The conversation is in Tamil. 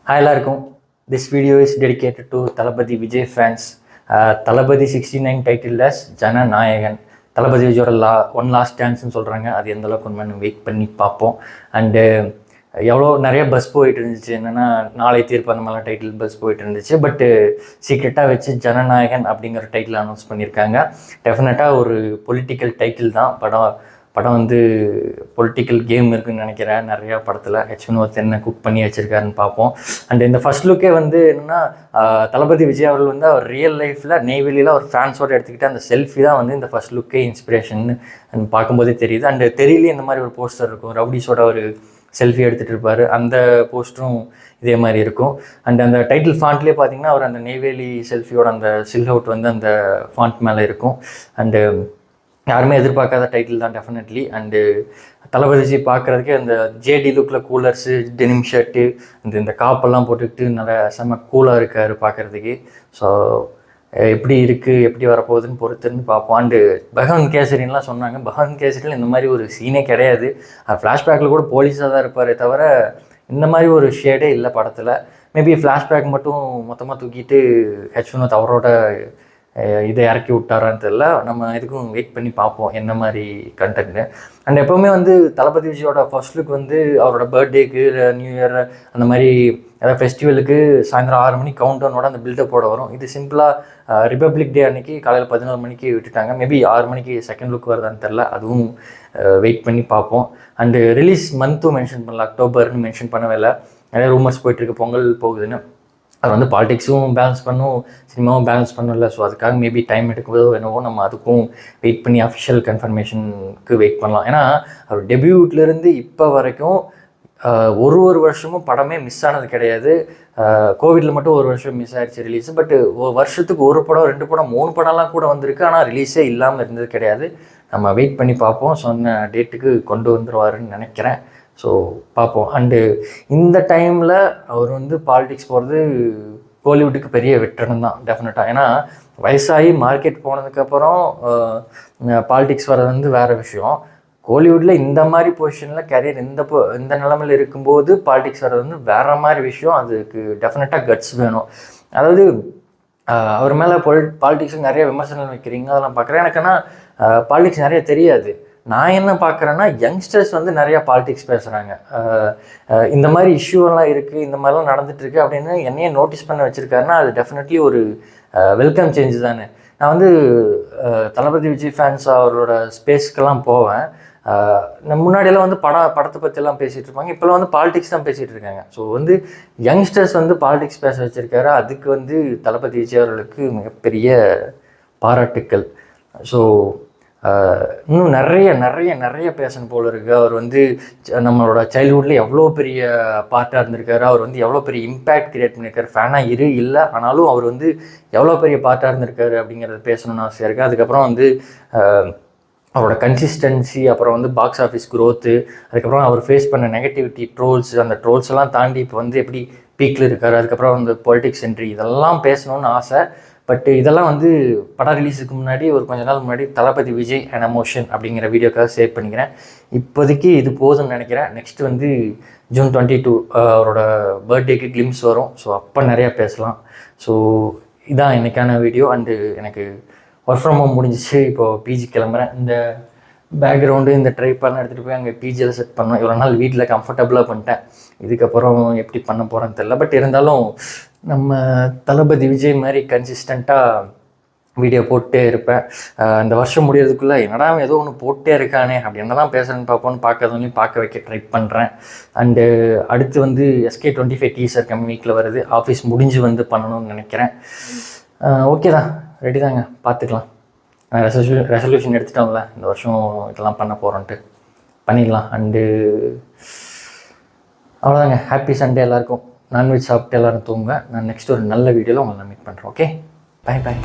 Hi எல்லாருக்கும். This video is dedicated to Thalapathy Vijay fans. Thalapathy 69 டைட்டில்லெஸ் ஜனநாயகன். தளபதி விஜயோட ஒன் லாஸ்ட் டான்ஸ்னு சொல்கிறாங்க. அது எந்த அளவுக்கு உண்மைன்னு வெயிட் பண்ணி பார்ப்போம். அண்டு எவ்வளோ நிறைய பஸ் போயிட்டு இருந்துச்சு, என்னென்னா நாளை தீர்ப்பு அந்த மாதிரிலாம் டைட்டில் பஸ் போயிட்டு இருந்துச்சு. பட்டு சீக்ரெட்டாக வச்சு ஜனநாயகன் அப்படிங்கிற டைட்டில் அனௌன்ஸ் பண்ணியிருக்காங்க. டெஃபினட்டாக ஒரு பொலிட்டிக்கல் டைட்டில் தான். படம் வந்து பொலிட்டிக்கல் கேம் இருக்குதுன்னு நினைக்கிறேன். நிறையா படத்தில் வினோத் என்ன குக் பண்ணி வச்சுருக்காருன்னு பார்ப்போம். அண்ட் இந்த ஃபர்ஸ்ட் லுக்கே வந்து என்னென்னா, தளபதி விஜய் அவர்கள் வந்து அவர் ரியல் லைஃப்பில் நெய்வேலியில் அவர் ஃபேன்ஸோடு எடுத்துக்கிட்டு அந்த செல்ஃபி தான் வந்து இந்த ஃபர்ஸ்ட் லுக்கே இன்ஸ்பிரேஷன் பார்க்கும்போதே தெரியுது. அண்டு தெரியலேயே இந்த மாதிரி ஒரு போஸ்டர் இருக்கும், ரவுடிஸோட ஒரு செல்ஃபி எடுத்துகிட்டு இருப்பார், அந்த போஸ்டரும் இதே மாதிரி இருக்கும். அண்ட் அந்த டைட்டில் ஃபாண்ட்லேயே பார்த்தீங்கன்னா அவர் அந்த நெய்வேலி செல்ஃபியோட அந்த சில் அவுட் வந்து அந்த ஃபாண்ட் மேலே இருக்கும். அண்டு யாருமே எதிர்பார்க்காத டைட்டில் தான் டெஃபினெட்லி. அண்டு தளபதிஜி பார்க்குறதுக்கே அந்த ஜேடி லுக்கில் கூலர்ஸு, டெனிம் ஷர்ட்டு, இந்த காப்பெல்லாம் போட்டுக்கிட்டு நல்லா செம்ம கூலாக இருக்கார் பார்க்குறதுக்கு. ஸோ எப்படி இருக்குது, எப்படி வரப்போகுதுன்னு பொறுத்துன்னு பார்ப்போம். அண்டு பகவந்த் கேசரின்லாம் சொன்னாங்க. பகவந்த் கேசரியில் இந்த மாதிரி ஒரு சீனே கிடையாது. ஃப்ளாஷ்பேக்கில் கூட போலீஸாக தான் இருப்பார் தவிர இந்த மாதிரி ஒரு ஷேடே இல்லை படத்தில். மேபி ஃப்ளாஷ்பேக் மட்டும் மொத்தமாக தூக்கிட்டு வினோத் அவரோட இதை இறக்கி விட்டாரான்னு தெரியல. நம்ம இதுக்கும் வெயிட் பண்ணி பார்ப்போம் என்ன மாதிரி கண்டென்ட்டு. அண்ட் எப்போவுமே வந்து தளபதி விஜயோட ஃபர்ஸ்ட் லுக் வந்து அவரோட பர்த்டேக்கு, நியூ இயர், அந்த மாதிரி ஏதாவது ஃபெஸ்டிவலுக்கு சாயந்தரம் 6 மணிக்கு கவுண்டவுனோட அந்த பில்டப்போட வரும். இது சிம்பிளாக ரிப்பப்ளிக் டே அன்றைக்கி காலையில் 11 மணிக்கு விட்டுட்டாங்க. மேபி 6 மணிக்கு செகண்ட் லுக் வருதான்னு தெரில. அதுவும் வெயிட் பண்ணி பார்ப்போம். அண்டு ரிலீஸ் மந்த்தும் மென்ஷன் பண்ணல, அக்டோபர்னு மென்ஷன் பண்ணவே இல்லை. நிறைய ரூமர்ஸ் போயிட்டுருக்கு பொங்கல் போகுதுன்னு. அது வந்து பாலிடிக்ஸும் பேலன்ஸ் பண்ணும், சினிமாவும் பேலன்ஸ் பண்ணல. ஸோ அதுக்காக மேபி டைம் எடுக்கும்போதோ என்னவோ நம்ம அதுக்கும் வெயிட் பண்ணி அஃபிஷியல் கன்ஃபர்மேஷனுக்கு வெயிட் பண்ணலாம். ஏன்னா அவர் டெபியூட்லேருந்து இப்போ வரைக்கும் ஒரு வருஷமும் படமே மிஸ் ஆனது கிடையாது. கோவிடில் மட்டும் ஒரு வருஷம் மிஸ் ஆகிடுச்சு ரிலீஸு. பட்டு வருஷத்துக்கு ஒரு படம், 2 படம், 3 படம்லாம் கூட வந்திருக்கு. ஆனால் ரிலீஸே இல்லாமல் இருந்தது கிடையாது. நம்ம வெயிட் பண்ணி பார்ப்போம். சொன்ன டேட்டுக்கு கொண்டு வந்துடுவாருன்னு நினைக்கிறேன். ஸோ பார்ப்போம். அண்டு இந்த டைமில் அவர் வந்து பாலிடிக்ஸ் போகிறது கோலிவுட்டுக்கு பெரிய வெற்றணும் தான் டெஃபினட்டாக. ஏன்னா வயசாகி மார்க்கெட் போனதுக்கப்புறம் பாலிடிக்ஸ் வர்றது வந்து வேறு விஷயம். கோலிவுட்டில் இந்த மாதிரி பொசிஷனில் கேரியர் இந்த நிலமையில் இருக்கும்போது பாலிடிக்ஸ் வர்றது வந்து வேறு மாதிரி விஷயம். அதுக்கு டெஃபினட்டாக கட்ஸ் வேணும். அதாவது அவர் மேலே பாலிடிக்ஸுக்கு நிறைய விமர்சனம் வைக்கிறீங்க, அதெல்லாம் பார்க்குறேன். எனக்குன்னா பாலிடிக்ஸ் நிறைய தெரியாது. நான் என்ன பார்க்குறேன்னா, யங்ஸ்டர்ஸ் வந்து நிறையா பாலிடிக்ஸ் பேசுகிறாங்க. இந்த மாதிரி இஷ்யூவெல்லாம் இருக்குது, இந்த மாதிரிலாம் நடந்துகிட்ருக்கு அப்படின்னு என்னையே நோட்டீஸ் பண்ண வச்சுருக்காருன்னா அது டெஃபினெட்லி ஒரு வெல்கம் சேஞ்சு தானே. நான் வந்து தளபதி விஜய் ஃபேன்ஸ் அவரோட ஸ்பேஸ்க்கெல்லாம் போவேன். முன்னாடியெல்லாம் வந்து படத்தை பற்றியெல்லாம் பேசிகிட்டு இருப்பாங்க. இப்போல்லாம் வந்து பாலிடிக்ஸ் தான் பேசிகிட்டு இருக்காங்க. ஸோ வந்து யங்ஸ்டர்ஸ் வந்து பாலிடிக்ஸ் பேச வச்சுருக்காரு. அதுக்கு வந்து தளபதி விஜய் அவர்களுக்கு மிகப்பெரிய பாராட்டுக்கள். ஸோ இன்னும் நிறைய பேசணும் போல் இருக்குது. அவர் வந்து நம்மளோட சைல்ட்ஹுட்டில் எவ்வளோ பெரிய பார்ட்டாக இருந்திருக்காரு. அவர் வந்து எவ்வளோ பெரிய இம்பேக்ட் கிரியேட் பண்ணியிருக்காரு. ஃபேனாக இல்லை ஆனாலும் அவர் வந்து எவ்வளோ பெரிய பார்ட்டாக இருந்திருக்காரு அப்படிங்கிறத பேசணும்னு ஆசையாக இருக்குது. அதுக்கப்புறம் வந்து அவரோட கன்சிஸ்டன்சி, அப்புறம் வந்து பாக்ஸ் ஆஃபீஸ் க்ரோத்து, அதுக்கப்புறம் அவர் ஃபேஸ் பண்ண நெகட்டிவிட்டி, ட்ரோல்ஸ், அந்த ட்ரோல்ஸ் எல்லாம் தாண்டி இப்போ வந்து எப்படி பீக்கில் இருக்கார். அதுக்கப்புறம் வந்து பொலிட்டிக்ஸ் என்ட்ரி, இதெல்லாம் பேசணுன்னு ஆசை. பட் இதெல்லாம் வந்து படம் ரிலீஸுக்கு முன்னாடி ஒரு கொஞ்ச நாள் முன்னாடி தளபதி விஜய் அண்ட் எமோஷன் அப்படிங்கிற வீடியோக்காக சேவ் பண்ணிக்கிறேன். இப்போதைக்கு இது போதும்னு நினைக்கிறேன். நெக்ஸ்ட் வந்து June 22 அவரோட பர்த்டேக்கு கிளிம்ஸ் வரும். ஸோ அப்போ நிறையா பேசலாம். ஸோ இதான் இன்றைக்கான வீடியோ. அண்டு எனக்கு ஒர்க் ஃப்ரம் ஹோம் முடிஞ்சிச்சு. இப்போது பிஜி கிளம்புறேன். இந்த பேக்ரவுண்டு, இந்த ட்ரைப்பெல்லாம் எடுத்துகிட்டு போய் அங்கே பிஜியில் செட் பண்ணோம். இவ்வளோ நாள் வீட்டில் கம்ஃபர்டபுளாக பண்ணிட்டேன். இதுக்கப்புறம் எப்படி பண்ண போகிறேன்னு தெரில. பட் இருந்தாலும் நம்ம தளபதி விஜய் மாதிரி கன்சிஸ்டண்ட்டாக வீடியோ போட்டே இருப்பேன். இந்த வருஷம் முடியறதுக்குள்ளே என்னடா ஏதோ ஒன்று போட்டே இருக்கானே அப்படி என்ன தான் பேசுகிறேன்னு பார்ப்போன்னு பார்க்கறதுலையும் பார்க்க வைக்க ட்ரை பண்ணுறேன். அண்டு அடுத்து வந்து SK25 டீசர் கம்மி வீக்கில் வருது. ஆஃபீஸ் முடிஞ்சு வந்து பண்ணணும்னு நினைக்கிறேன். ஓகே தான், ரெடி தாங்க, பார்த்துக்கலாம். ரெசல்யூஷன் எடுத்துட்டோம்ல, இந்த வருஷம் இதெல்லாம் பண்ண போகிறோன்ட்டு பண்ணிடலாம். அண்டு அவ்வளோதாங்க. ஹாப்பி சண்டே எல்லாருக்கும். நான்வெஜ் சாப்பிட்டு எல்லோரும் தூங்க. நான் நெக்ஸ்ட் ஒரு நல்ல வீடியோவில் உங்களை மீட் பண்ணுறேன். Okay, by.